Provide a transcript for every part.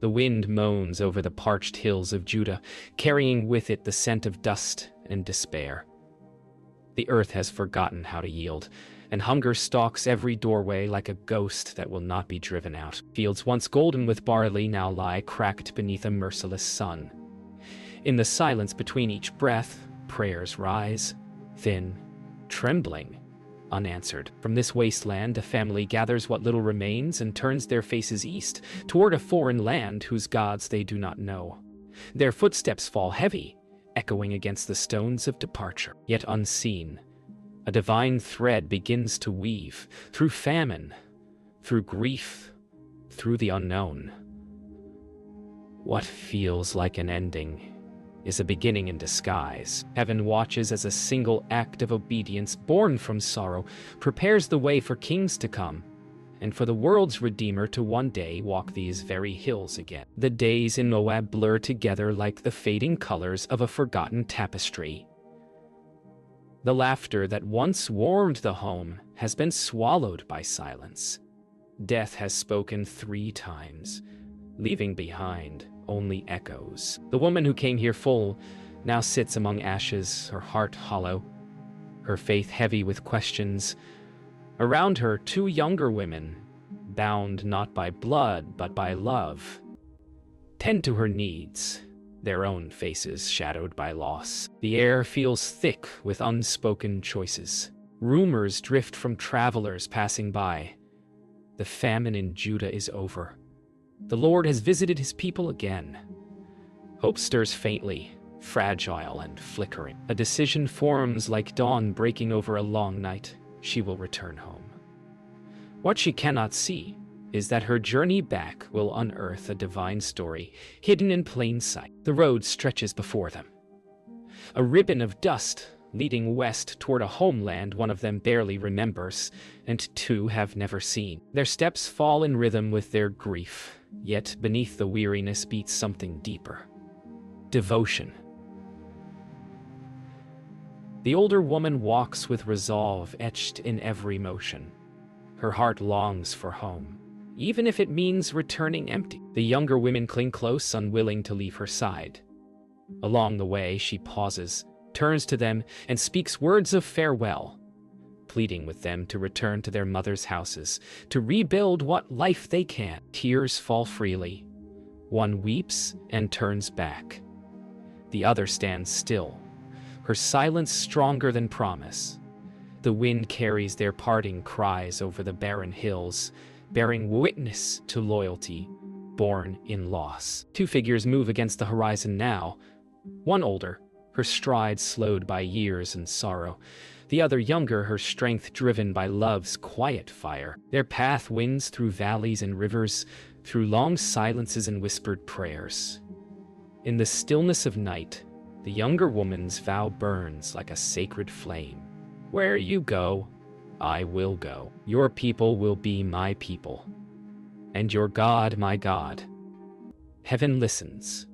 The wind moans over the parched hills of Judah, carrying with it the scent of dust and despair. The earth has forgotten how to yield, and hunger stalks every doorway like a ghost that will not be driven out. Fields once golden with barley now lie cracked beneath a merciless sun. In the silence between each breath, prayers rise, thin, trembling, unanswered. From this wasteland, a family gathers what little remains and turns their faces east, toward a foreign land whose gods they do not know. Their footsteps fall heavy, echoing against the stones of departure. Yet unseen, a divine thread begins to weave, through famine, through grief, through the unknown. What feels like an ending is a beginning in disguise. Heaven watches as a single act of obedience born from sorrow prepares the way for kings to come, and for the world's Redeemer to one day walk these very hills again. The days in Moab blur together like the fading colors of a forgotten tapestry. The laughter that once warmed the home has been swallowed by silence. Death has spoken 3 times, leaving behind only echoes. The woman who came here full now sits among ashes, her heart hollow, her faith heavy with questions. Around her, 2 younger women, bound not by blood but by love, tend to her needs, their own faces shadowed by loss. The air feels thick with unspoken choices. Rumors drift from travelers passing by. The famine in Judah is over. The Lord has visited his people again. Hope stirs faintly, fragile and flickering. A decision forms like dawn breaking over a long night. She will return home. What she cannot see is that her journey back will unearth a divine story hidden in plain sight. The road stretches before them, a ribbon of dust leading west toward a homeland one of them barely remembers, and 2 have never seen. Their steps fall in rhythm with their grief, yet beneath the weariness beats something deeper: devotion. The older woman walks with resolve etched in every motion. Her heart longs for home, even if it means returning empty. The younger women cling close, unwilling to leave her side. Along the way, she pauses, turns to them, and speaks words of farewell, pleading with them to return to their mothers' houses, to rebuild what life they can. Tears fall freely. One weeps and turns back. The other stands still, her silence stronger than promise. The wind carries their parting cries over the barren hills, bearing witness to loyalty born in loss. 2 figures move against the horizon now, one older, her stride slowed by years and sorrow, the other younger, her strength driven by love's quiet fire. Their path winds through valleys and rivers, through long silences and whispered prayers. In the stillness of night, the younger woman's vow burns like a sacred flame. Where you go, I will go. Your people will be my people, and your God my God. Heaven listens.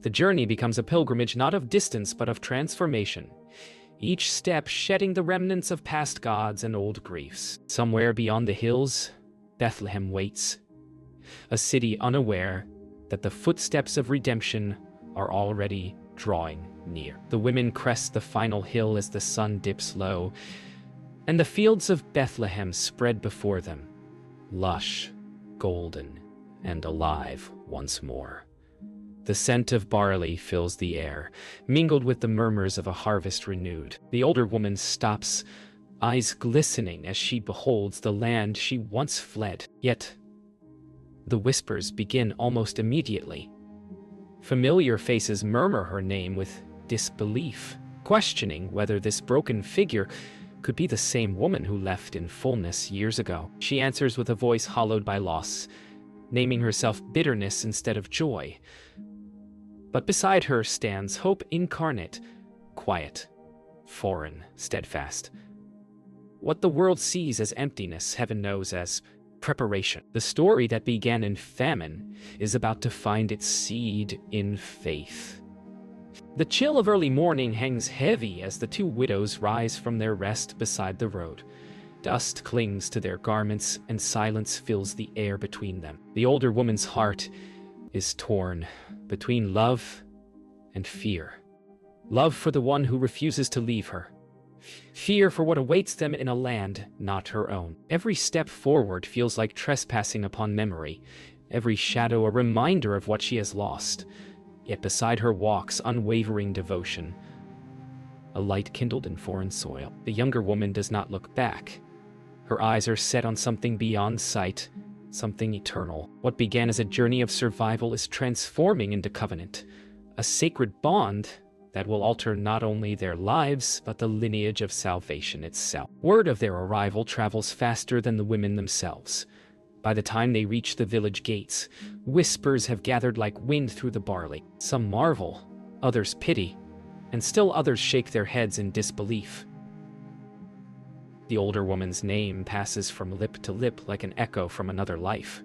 The journey becomes a pilgrimage not of distance but of transformation, each step shedding the remnants of past gods and old griefs. Somewhere beyond the hills, Bethlehem waits, a city unaware that the footsteps of redemption are already drawing near. The women crest the final hill as the sun dips low, and the fields of Bethlehem spread before them, lush, golden, and alive once more. The scent of barley fills the air, mingled with the murmurs of a harvest renewed. The older woman stops, eyes glistening as she beholds the land she once fled. Yet, the whispers begin almost immediately. Familiar faces murmur her name with disbelief, questioning whether this broken figure could be the same woman who left in fullness years ago. She answers with a voice hollowed by loss, naming herself bitterness instead of joy. But beside her stands hope incarnate, quiet, foreign, steadfast. What the world sees as emptiness, heaven knows as preparation. The story that began in famine is about to find its seed in faith. The chill of early morning hangs heavy as the 2 widows rise from their rest beside the road. Dust clings to their garments and silence fills the air between them. The older woman's heart is torn between love and fear. Love for the one who refuses to leave her. Fear for what awaits them in a land not her own. Every step forward feels like trespassing upon memory, every shadow a reminder of what she has lost. Yet beside her walks unwavering devotion, a light kindled in foreign soil. The younger woman does not look back. Her eyes are set on something beyond sight, something eternal. What began as a journey of survival is transforming into covenant, a sacred bond that will alter not only their lives, but the lineage of salvation itself. Word of their arrival travels faster than the women themselves. By the time they reach the village gates, whispers have gathered like wind through the barley. Some marvel, others pity, and still others shake their heads in disbelief. The older woman's name passes from lip to lip like an echo from another life.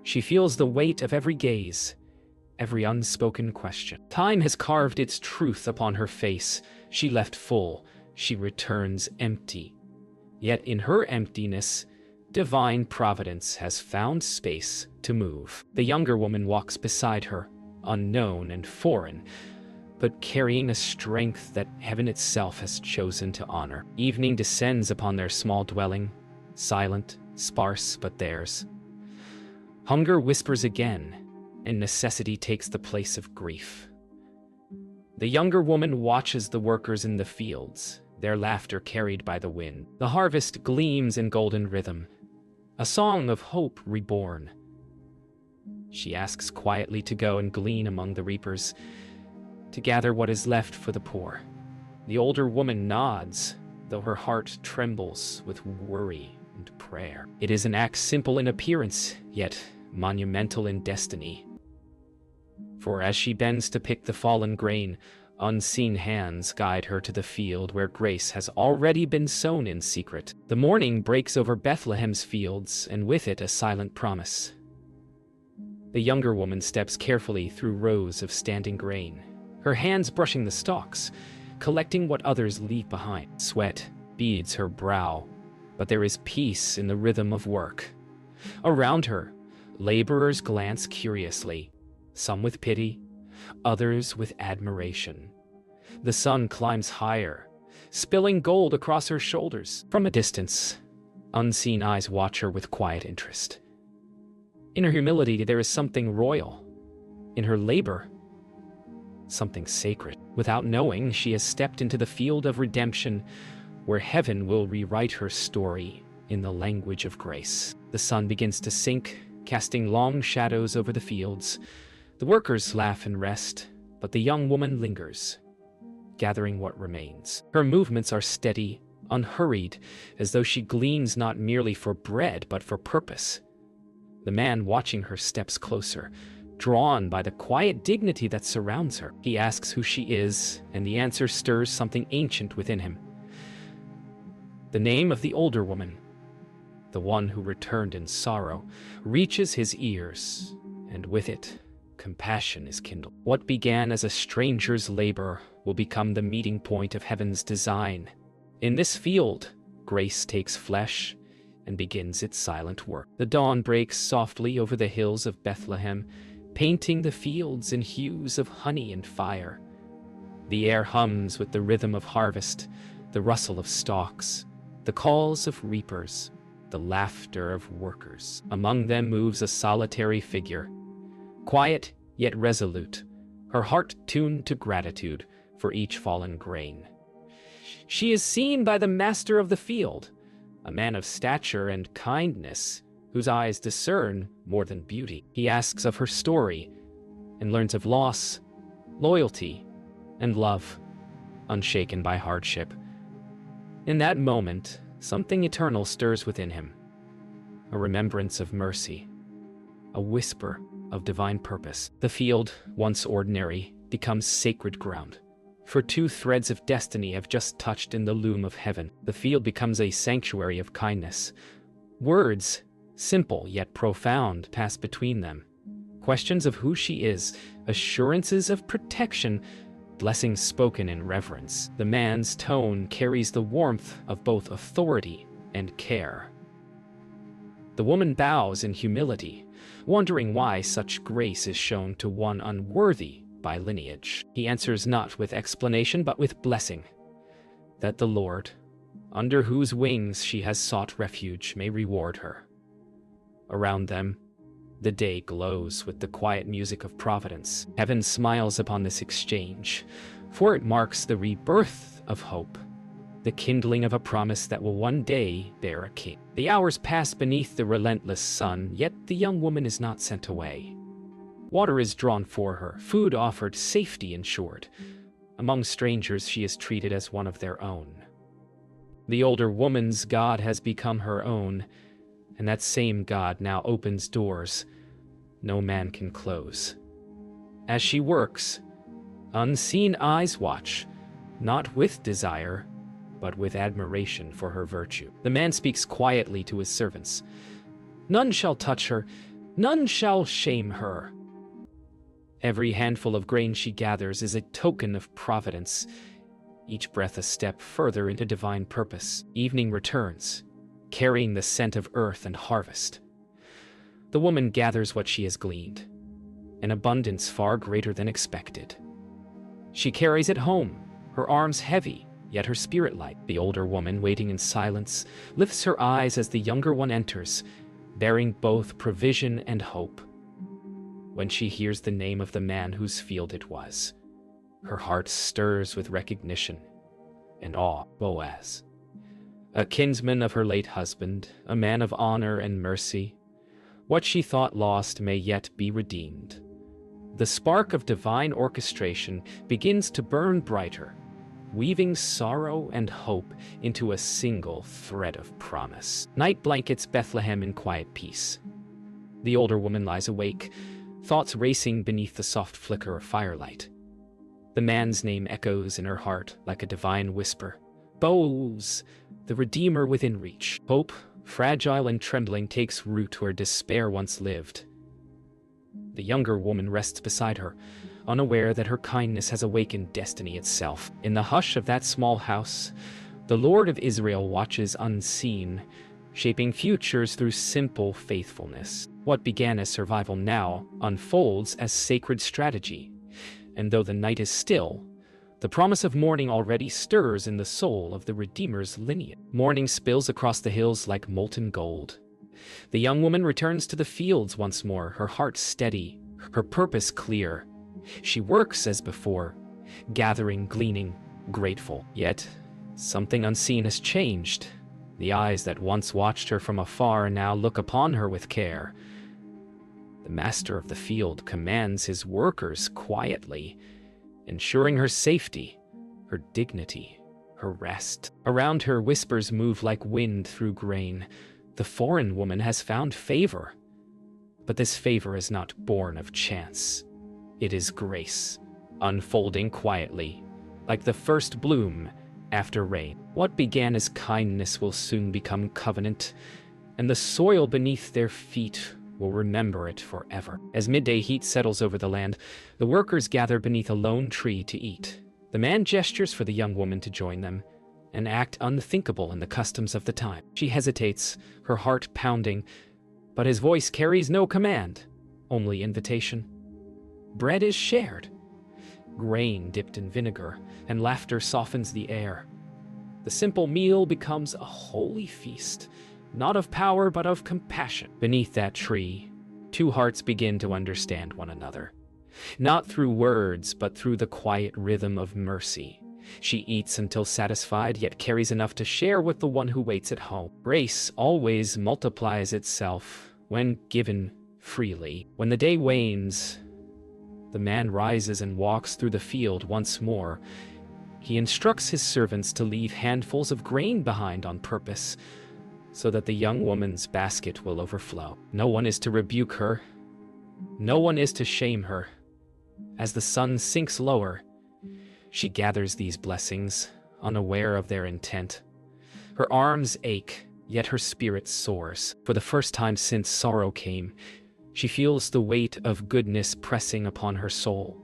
She feels the weight of every gaze, every unspoken question. Time has carved its truth upon her face. She left full, she returns empty. Yet in her emptiness, divine providence has found space to move. The younger woman walks beside her, unknown and foreign, but carrying a strength that heaven itself has chosen to honor. Evening descends upon their small dwelling, silent, sparse, but theirs. Hunger whispers again, and necessity takes the place of grief. The younger woman watches the workers in the fields, their laughter carried by the wind. The harvest gleams in golden rhythm, a song of hope reborn. She asks quietly to go and glean among the reapers, to gather what is left for the poor. The older woman nods, though her heart trembles with worry and prayer. It is an act simple in appearance, yet monumental in destiny. For as she bends to pick the fallen grain, unseen hands guide her to the field where grace has already been sown in secret. The morning breaks over Bethlehem's fields, and with it a silent promise. The younger woman steps carefully through rows of standing grain, her hands brushing the stalks, collecting what others leave behind. Sweat beads her brow, but there is peace in the rhythm of work. Around her, laborers glance curiously, some with pity, others with admiration. The sun climbs higher, spilling gold across her shoulders. From a distance, unseen eyes watch her with quiet interest. In her humility, there is something royal. In her labor, something sacred. Without knowing, she has stepped into the field of redemption, where heaven will rewrite her story in the language of grace. The sun begins to sink, casting long shadows over the fields. The workers laugh and rest, but the young woman lingers, gathering what remains. Her movements are steady, unhurried, as though she gleans not merely for bread, but for purpose. The man watching her steps closer, drawn by the quiet dignity that surrounds her. He asks who she is, and the answer stirs something ancient within him. The name of the older woman, the one who returned in sorrow, reaches his ears, and with it, compassion is kindled. What began as a stranger's labor will become the meeting point of heaven's design. In this field, grace takes flesh and begins its silent work. The dawn breaks softly over the hills of Bethlehem, painting the fields in hues of honey and fire. The air hums with the rhythm of harvest, the rustle of stalks, the calls of reapers, the laughter of workers. Among them moves a solitary figure, quiet yet resolute, her heart tuned to gratitude for each fallen grain. She is seen by the master of the field, a man of stature and kindness, whose eyes discern more than beauty. He asks of her story and learns of loss, loyalty, and love, unshaken by hardship. In that moment, something eternal stirs within him, a remembrance of mercy, a whisper of divine purpose. The field, once ordinary, becomes sacred ground, for two threads of destiny have just touched in the loom of heaven. The field becomes a sanctuary of kindness. Words, simple yet profound, pass between them. Questions of who she is, assurances of protection, blessings spoken in reverence. The man's tone carries the warmth of both authority and care. The woman bows in humility, wondering why such grace is shown to one unworthy by lineage. He answers not with explanation but with blessing, that the Lord, under whose wings she has sought refuge, may reward her. Around them, the day glows with the quiet music of providence. Heaven smiles upon this exchange, for it marks the rebirth of hope, the kindling of a promise that will one day bear a king. The hours pass beneath the relentless sun, yet the young woman is not sent away. Water is drawn for her, food offered, safety ensured. Among strangers she is treated as one of their own. The older woman's God has become her own, and that same God now opens doors no man can close. As she works, unseen eyes watch, not with desire, but with admiration for her virtue. The man speaks quietly to his servants. None shall touch her, none shall shame her. Every handful of grain she gathers is a token of providence, each breath a step further into divine purpose. Evening returns, carrying the scent of earth and harvest. The woman gathers what she has gleaned, an abundance far greater than expected. She carries it home, her arms heavy, yet her spirit light. The older woman, waiting in silence, lifts her eyes as the younger one enters, bearing both provision and hope. When she hears the name of the man whose field it was, her heart stirs with recognition and awe. Boaz, a kinsman of her late husband, a man of honor and mercy. What she thought lost may yet be redeemed. The spark of divine orchestration begins to burn brighter, weaving sorrow and hope into a single thread of promise. Night blankets Bethlehem in quiet peace. The older woman lies awake, thoughts racing beneath the soft flicker of firelight. The man's name echoes in her heart like a divine whisper. Boaz, the Redeemer within reach. Hope, fragile and trembling, takes root where despair once lived. The younger woman rests beside her, unaware that her kindness has awakened destiny itself. In the hush of that small house, the Lord of Israel watches unseen, shaping futures through simple faithfulness. What began as survival now unfolds as sacred strategy. And though the night is still, the promise of morning already stirs in the soul of the Redeemer's lineage. Morning spills across the hills like molten gold. The young woman returns to the fields once more, her heart steady, her purpose clear. She works as before, gathering, gleaning, grateful. Yet, something unseen has changed. The eyes that once watched her from afar now look upon her with care. The master of the field commands his workers quietly, ensuring her safety, her dignity, her rest. Around her, whispers move like wind through grain. The foreign woman has found favor. But this favor is not born of chance. It is grace, unfolding quietly, like the first bloom after rain. What began as kindness will soon become covenant, and the soil beneath their feet will remember it forever. As midday heat settles over the land, the workers gather beneath a lone tree to eat. The man gestures for the young woman to join them, an act unthinkable in the customs of the time. She hesitates, her heart pounding, but his voice carries no command, only invitation. Bread is shared, grain dipped in vinegar, and laughter softens the air. The simple meal becomes a holy feast, not of power but of compassion. Beneath that tree, two hearts begin to understand one another, not through words but through the quiet rhythm of mercy. She eats until satisfied, yet carries enough to share with the one who waits at home. Grace always multiplies itself when given freely. When the day wanes, the man rises and walks through the field once more. He instructs his servants to leave handfuls of grain behind on purpose, so that the young woman's basket will overflow. No one is to rebuke her. No one is to shame her. As the sun sinks lower, she gathers these blessings, unaware of their intent. Her arms ache, yet her spirit soars. For the first time since sorrow came, she feels the weight of goodness pressing upon her soul.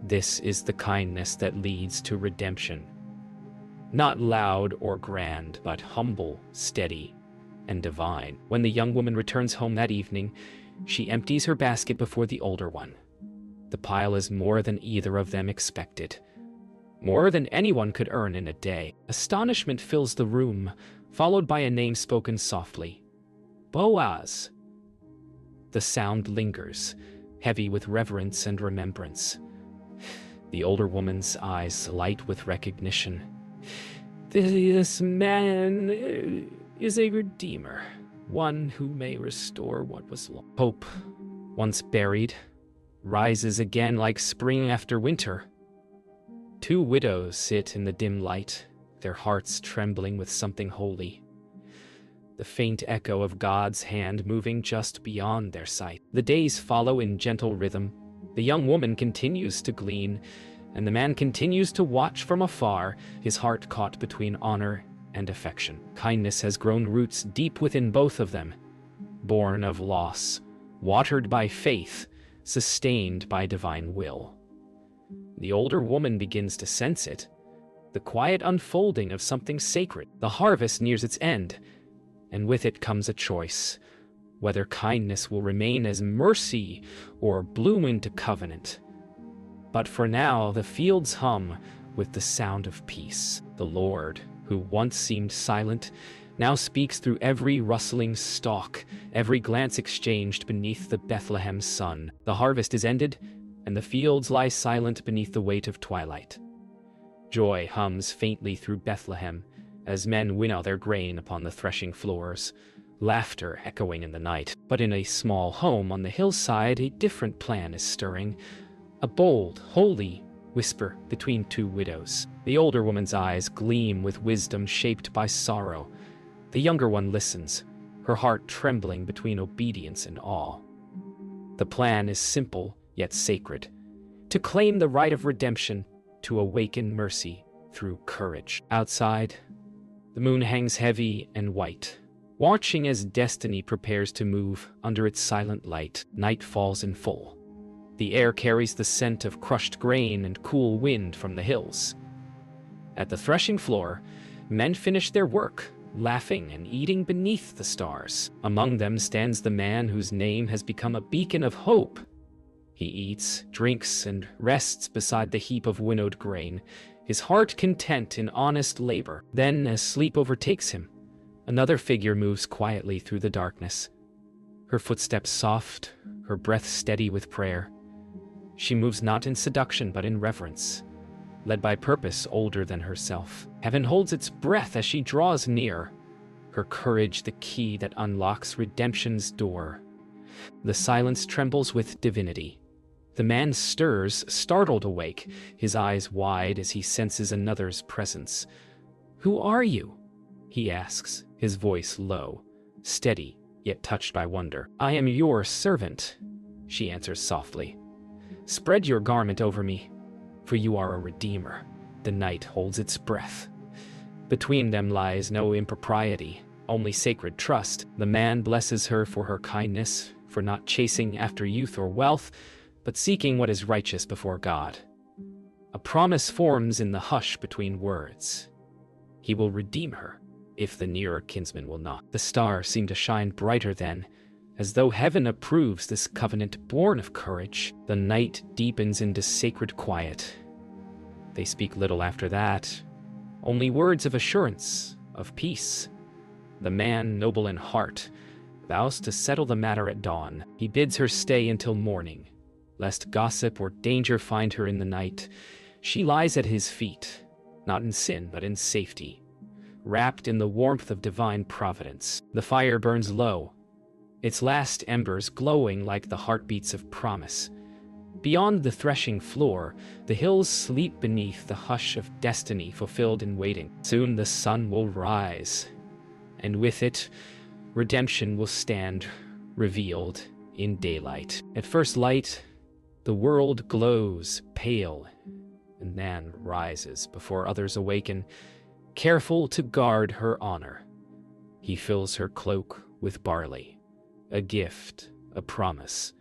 This is the kindness that leads to redemption. Not loud or grand, but humble, steady, and divine. When the young woman returns home that evening, she empties her basket before the older one. The pile is more than either of them expected. More than anyone could earn in a day. Astonishment fills the room, followed by a name spoken softly. Boaz. The sound lingers, heavy with reverence and remembrance. The older woman's eyes light with recognition. This man is a redeemer, one who may restore what was lost. Hope, once buried, rises again like spring after winter. Two widows sit in the dim light, their hearts trembling with something holy. The faint echo of God's hand moving just beyond their sight. The days follow in gentle rhythm. The young woman continues to glean, and the man continues to watch from afar, his heart caught between honor and affection. Kindness has grown roots deep within both of them, born of loss, watered by faith, sustained by divine will. The older woman begins to sense it, the quiet unfolding of something sacred. The harvest nears its end, and with it comes a choice, whether kindness will remain as mercy or bloom into covenant. But for now, the fields hum with the sound of peace. The Lord, who once seemed silent, now speaks through every rustling stalk, every glance exchanged beneath the Bethlehem sun. The harvest is ended, and the fields lie silent beneath the weight of twilight. Joy hums faintly through Bethlehem as men winnow their grain upon the threshing floors, laughter echoing in the night. But in a small home on the hillside, a different plan is stirring, a bold, holy whisper between two widows. The older woman's eyes gleam with wisdom shaped by sorrow. The younger one listens, her heart trembling between obedience and awe. The plan is simple, yet sacred: to claim the right of redemption, to awaken mercy through courage. Outside, the moon hangs heavy and white, watching as destiny prepares to move under its silent light. Night falls in full. The air carries the scent of crushed grain and cool wind from the hills. At the threshing floor, men finish their work, laughing and eating beneath the stars. Among them stands the man whose name has become a beacon of hope. He eats, drinks, and rests beside the heap of winnowed grain, his heart content in honest labor. Then, as sleep overtakes him, another figure moves quietly through the darkness. Her footsteps soft, her breath steady with prayer. She moves not in seduction but in reverence, led by purpose older than herself. Heaven holds its breath as she draws near, her courage the key that unlocks redemption's door. The silence trembles with divinity. The man stirs, startled awake, his eyes wide as he senses another's presence. "Who are you?" he asks, his voice low, steady, yet touched by wonder. "I am your servant," she answers softly. "Spread your garment over me, for you are a redeemer." The night holds its breath. Between them lies no impropriety, only sacred trust. The man blesses her for her kindness, for not chasing after youth or wealth, but seeking what is righteous before God. A promise forms in the hush between words. He will redeem her, if the nearer kinsman will not. The stars seem to shine brighter then, as though heaven approves this covenant born of courage. The night deepens into sacred quiet. They speak little after that, only words of assurance, of peace. The man, noble in heart, vows to settle the matter at dawn. He bids her stay until morning, lest gossip or danger find her in the night. She lies at his feet, not in sin but in safety, wrapped in the warmth of divine providence. The fire burns low, its last embers glowing like the heartbeats of promise. Beyond the threshing floor, the hills sleep beneath the hush of destiny fulfilled in waiting. Soon the sun will rise, and with it, redemption will stand revealed in daylight. At first light, the world glows pale, and then rises before others awaken, careful to guard her honor. He fills her cloak with barley, a gift, a promise,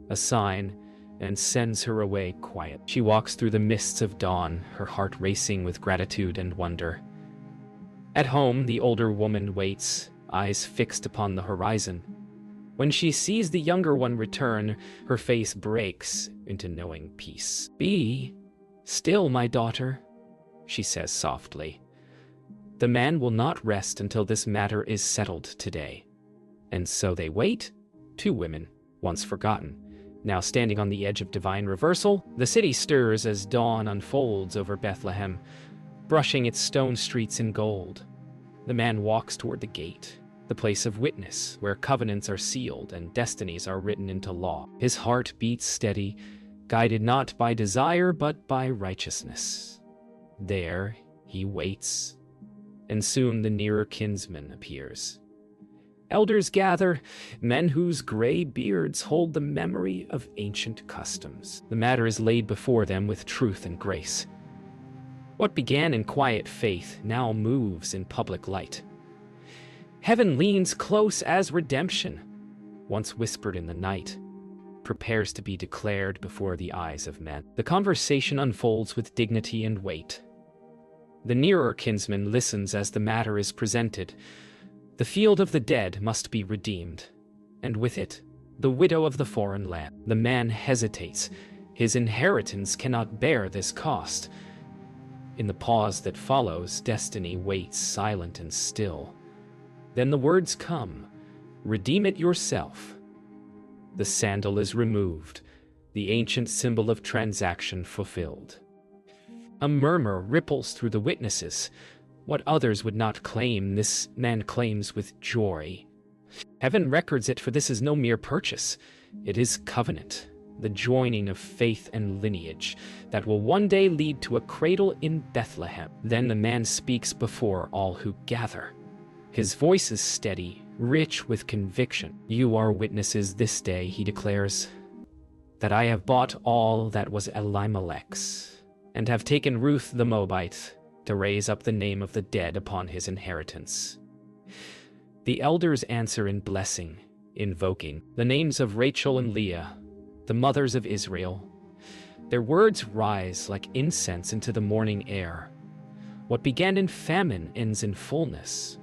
a sign, and sends her away quiet. She walks through the mists of dawn, her heart racing with gratitude and wonder. At home, the older woman waits, eyes fixed upon the horizon. When she sees the younger one return, her face breaks into knowing peace. "Be still, my daughter," she says softly. "The man will not rest until this matter is settled today." And so they wait. Two women, once forgotten, now standing on the edge of divine reversal. The city stirs as dawn unfolds over Bethlehem, brushing its stone streets in gold. The man walks toward the gate, the place of witness, where covenants are sealed and destinies are written into law. His heart beats steady, guided not by desire but by righteousness. There he waits, and soon the nearer kinsman appears. Elders gather, men whose gray beards hold the memory of ancient customs. The matter is laid before them with truth and grace. What began in quiet faith now moves in public light. Heaven leans close as redemption, once whispered in the night, prepares to be declared before the eyes of men. The conversation unfolds with dignity and weight. The nearer kinsman listens as the matter is presented. The field of the dead must be redeemed, and with it, the widow of the foreign land. The man hesitates. His inheritance cannot bear this cost. In the pause that follows, destiny waits silent and still. Then the words come, "Redeem it yourself." The sandal is removed, the ancient symbol of transaction fulfilled. A murmur ripples through the witnesses. What others would not claim, this man claims with joy. Heaven records it, for this is no mere purchase. It is covenant, the joining of faith and lineage that will one day lead to a cradle in Bethlehem. Then the man speaks before all who gather. His voice is steady, rich with conviction. "You are witnesses this day," he declares, "that I have bought all that was Elimelech's, and have taken Ruth the Moabite to raise up the name of the dead upon his inheritance." The elders answer in blessing, invoking the names of Rachel and Leah, the mothers of Israel. Their words rise like incense into the morning air. What began in famine ends in fullness.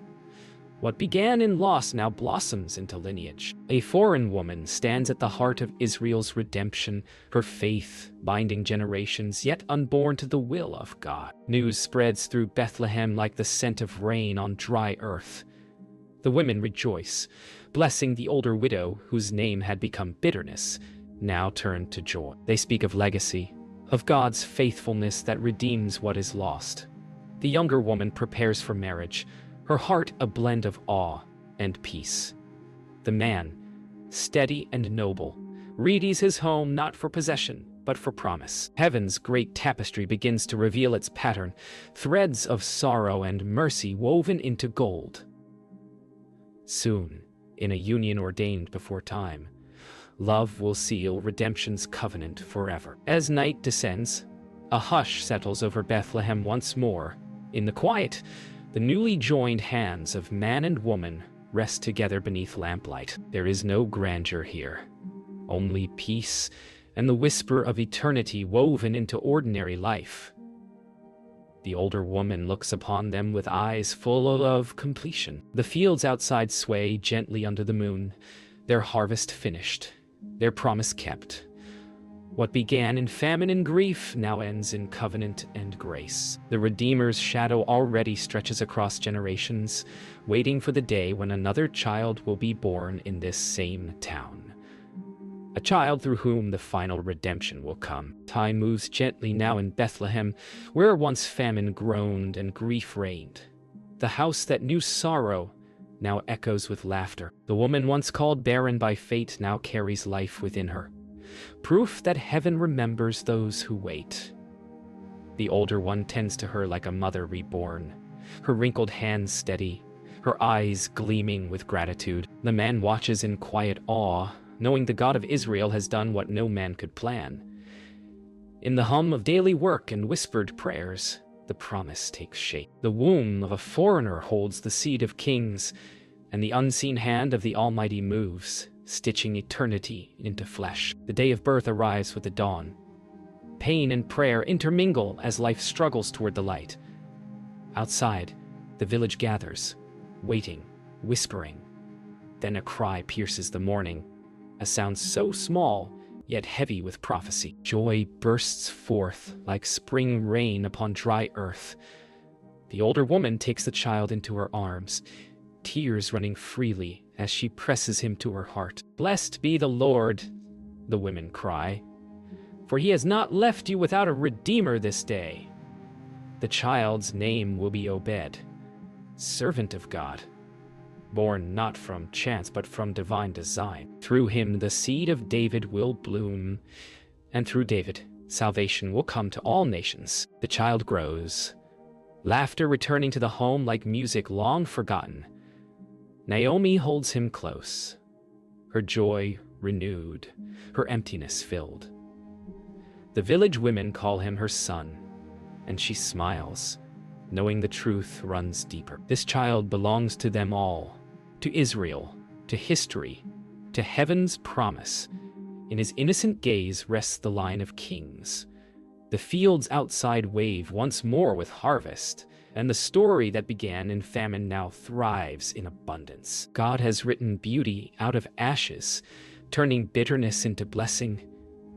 What began in loss now blossoms into lineage. A foreign woman stands at the heart of Israel's redemption, her faith binding generations, yet unborn to the will of God. News spreads through Bethlehem like the scent of rain on dry earth. The women rejoice, blessing the older widow whose name had become bitterness, now turned to joy. They speak of legacy, of God's faithfulness that redeems what is lost. The younger woman prepares for marriage, her heart a blend of awe and peace. The man, steady and noble, readies his home not for possession, but for promise. Heaven's great tapestry begins to reveal its pattern, threads of sorrow and mercy woven into gold. Soon, in a union ordained before time, love will seal redemption's covenant forever. As night descends, a hush settles over Bethlehem once more. In the quiet, the newly joined hands of man and woman rest together beneath lamplight. There is no grandeur here, only peace and the whisper of eternity woven into ordinary life. The older woman looks upon them with eyes full of completion. The fields outside sway gently under the moon, their harvest finished, their promise kept. What began in famine and grief now ends in covenant and grace. The Redeemer's shadow already stretches across generations, waiting for the day when another child will be born in this same town. A child through whom the final redemption will come. Time moves gently now in Bethlehem, where once famine groaned and grief reigned. The house that knew sorrow now echoes with laughter. The woman once called barren by fate now carries life within her. Proof that heaven remembers those who wait. The older one tends to her like a mother reborn, her wrinkled hands steady, her eyes gleaming with gratitude. The man watches in quiet awe, knowing the God of Israel has done what no man could plan. In the hum of daily work and whispered prayers, the promise takes shape. The womb of a foreigner holds the seed of kings, and the unseen hand of the Almighty moves, stitching eternity into flesh. The day of birth arrives with the dawn. Pain and prayer intermingle as life struggles toward the light. Outside, the village gathers, waiting whispering. Then a cry pierces the morning, a sound so small, yet heavy with prophecy. Joy bursts forth like spring rain upon dry earth. The older woman takes the child into her arms, tears running freely as she presses him to her heart. "Blessed be the Lord," the women cry, "for he has not left you without a redeemer this day." The child's name will be Obed, servant of God, born not from chance but from divine design. Through him the seed of David will bloom, and through David salvation will come to all nations. The child grows, laughter returning to the home like music long forgotten. Naomi holds him close, her joy renewed, her emptiness filled. The village women call him her son, and she smiles, knowing the truth runs deeper. This child belongs to them all, to Israel, to history, to heaven's promise. In his innocent gaze rests the line of kings. The fields outside wave once more with harvest, and the story that began in famine now thrives in abundance. God has written beauty out of ashes, turning bitterness into blessing,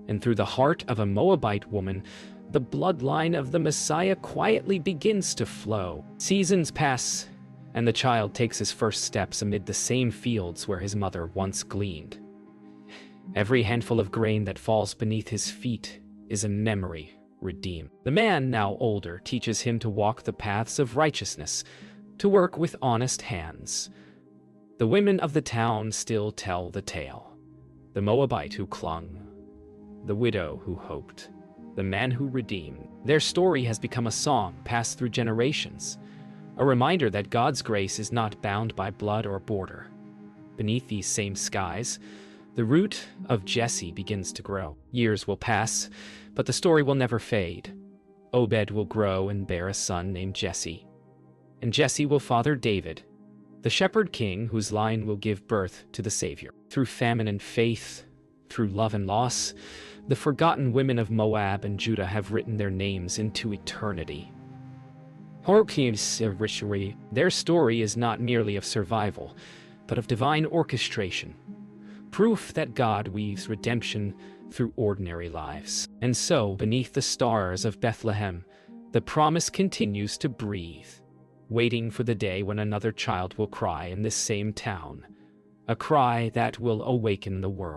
and through the heart of a Moabite woman, the bloodline of the Messiah quietly begins to flow. Seasons pass, and the child takes his first steps amid the same fields where his mother once gleaned. Every handful of grain that falls beneath his feet is a memory redeemed. The man, now older, teaches him to walk the paths of righteousness, to work with honest hands. The women of the town still tell the tale. The Moabite who clung, the widow who hoped, the man who redeemed. Their story has become a song passed through generations, a reminder that God's grace is not bound by blood or border. Beneath these same skies, the root of Jesse begins to grow. Years will pass, but the story will never fade. Obed will grow and bear a son named Jesse, and Jesse will father David, the shepherd king whose line will give birth to the Savior. Through famine and faith, through love and loss, the forgotten women of Moab and Judah have written their names into eternity. Their story is not merely of survival, but of divine orchestration, proof that God weaves redemption through ordinary lives. And so, beneath the stars of Bethlehem, the promise continues to breathe, waiting for the day when another child will cry in this same town, a cry that will awaken the world.